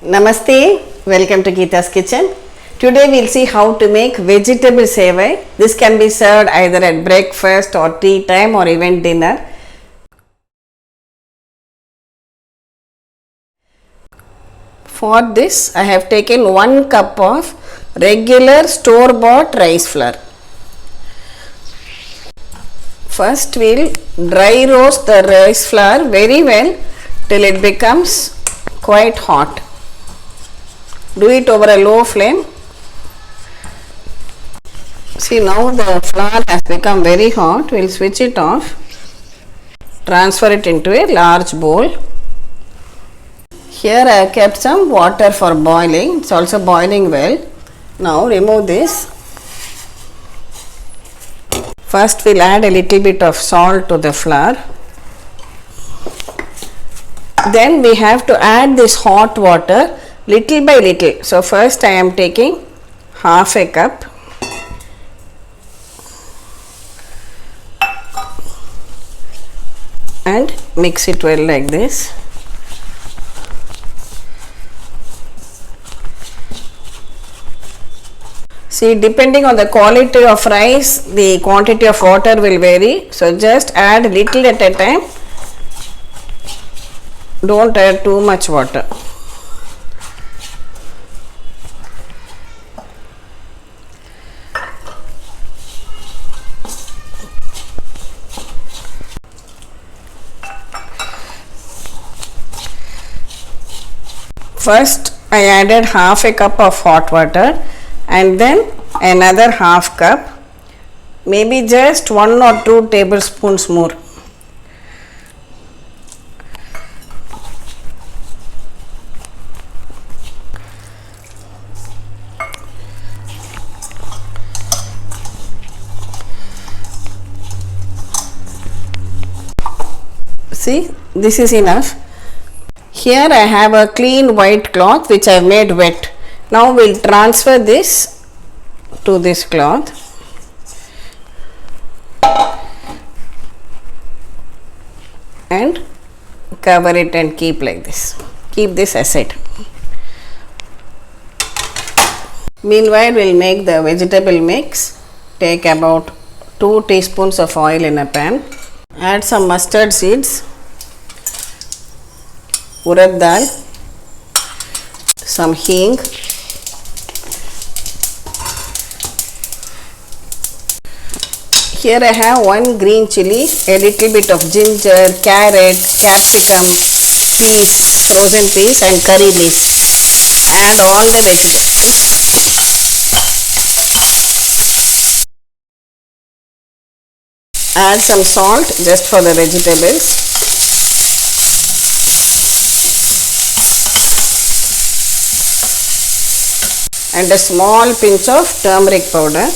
Namaste, welcome to Geeta's Kitchen. Today we'll see how to make vegetable sevai. This can be served either at breakfast or tea time or even dinner. For this I have taken 1 cup of regular store-bought rice flour. First we'll dry roast the rice flour very well till it becomes quite hot. Do it over a low flame. See, now the flour has become very hot. We'll switch it off. Transfer it into a large bowl. Here I have kept some water for boiling. It's also boiling well. Now remove this. First we'll add a little bit of salt to the flour. Then we have to add this hot water little by little. So first I am taking half a cup. And mix it well like this. See, depending on the quality of rice, the quantity of water will vary. So just add little at a time. Don't add too much water. First I added half a cup of hot water and then another half cup, maybe just 1 or 2 tablespoons more. See, this is enough. Here I have a clean white cloth which I have made wet. Now we'll transfer this to this cloth. And cover it and keep like this. Keep this aside. Meanwhile, we'll make the vegetable mix. Take about 2 teaspoons of oil in a pan. Add some mustard seeds. Urad Dal, some hing, here I have 1 green chilli, a little bit of ginger, carrot, capsicum, peas, frozen peas and curry leaves. Add all the vegetables. Add some salt just for the vegetables. And a small pinch of turmeric powder.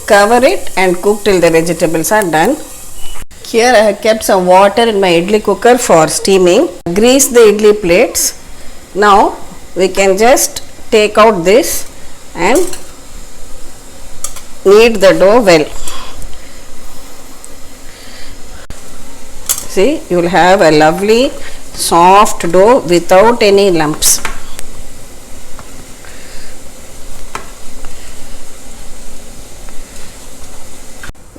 Cover it and cook till the vegetables are done. Here I have kept some water in my idli cooker for steaming. Grease the idli plates. Now we can just take out this and knead the dough well. See, you will have a lovely soft dough without any lumps.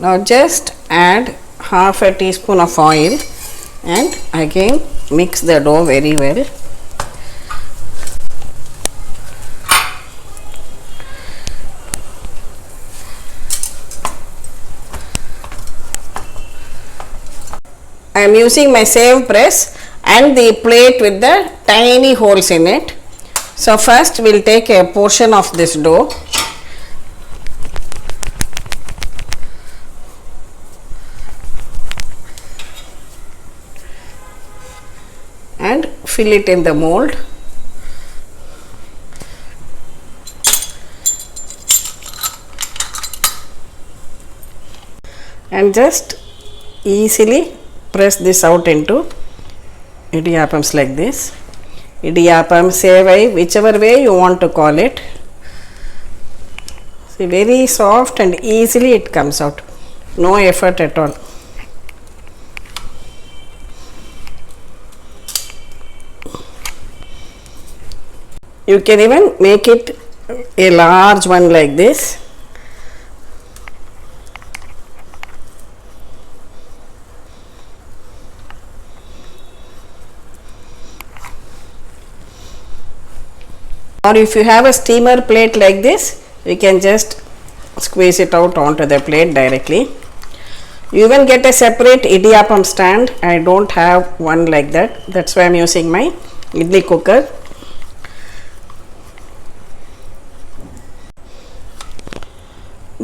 Now just add half a teaspoon of oil and again mix the dough very well. I am using my save press and the plate with the tiny holes in it. So first we will take a portion of this dough and fill it in the mold. And just easily press this out into idiappams like this. Idiappam, sevai, whichever way you want to call it. See, very soft and easily it comes out. No effort at all. You can even make it a large one like this. Or if you have a steamer plate like this, you can just squeeze it out onto the plate directly. You even get a separate Idiappam stand. I don't have one like that. That's why I'm using my idli cooker.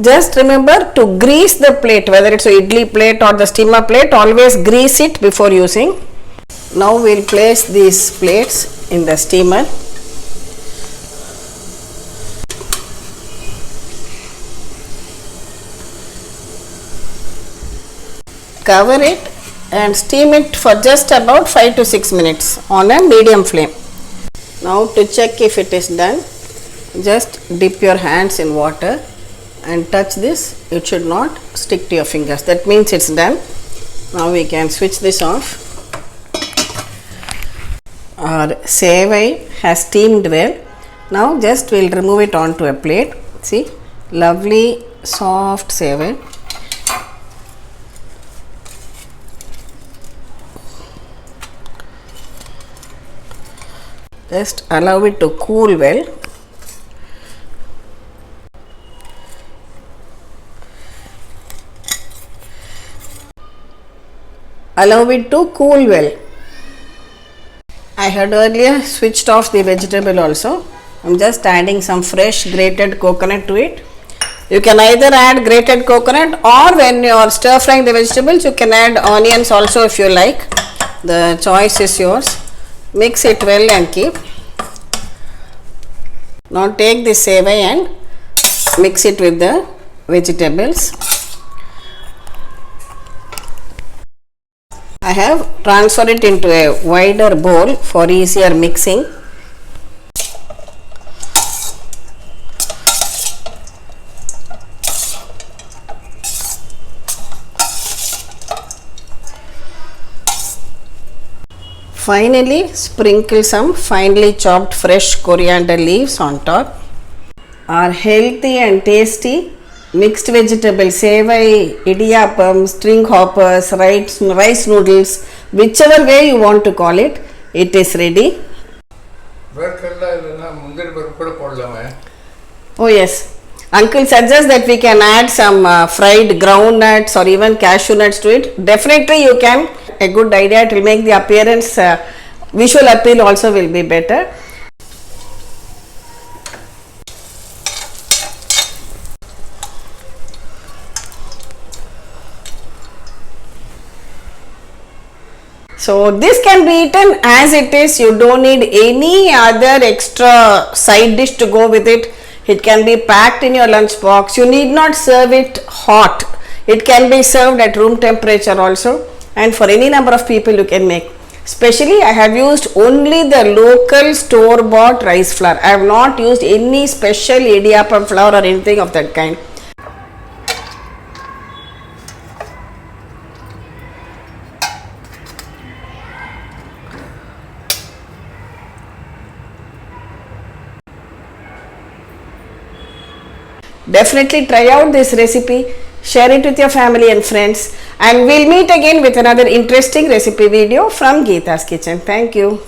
Just remember to grease the plate, whether it's a idli plate or the steamer plate, always grease it before using. Now we'll place these plates in the steamer. Cover it and steam it for just about 5 to 6 minutes on a medium flame. Now to check if it is done, just dip your hands in water and touch this. It should not stick to your fingers. That means it's done. Now we can switch this off. Our Sevai has steamed well. Now just we'll remove it onto a plate. See, lovely soft Sevai. Just allow it to cool well. Allow it to cool well. I had earlier switched off the vegetable also. I'm just adding some fresh grated coconut to it. You can either add grated coconut, or when you are stir frying the vegetables, you can add onions also if you like. The choice is yours. Mix it well and keep. Now take this Sevai and mix it with the vegetables. I have transferred it into a wider bowl for easier mixing. Finally, sprinkle some finely chopped fresh coriander leaves on top. Our healthy and tasty mixed vegetable Sevai, Idiappam, StringHoppers, rice noodles, whichever way you want to call it, it is ready. Oh yes, Uncle suggests that we can add some fried groundnuts or even cashew nuts to it. Definitely you can. A good idea. It will make the appearance, visual appeal also will be better. So this can be eaten as it is. You don't need any other extra side dish to go with it. It can be packed in your lunchbox. You need not serve it hot. It can be served at room temperature also. And for any number of people you can make. Especially I have used only the local store bought rice flour. I have not used any special Idiappam flour or anything of that kind. Definitely try out this recipe. Share it with your family and friends, and we'll meet again with another interesting recipe video from Geeta's Kitchen. Thank you.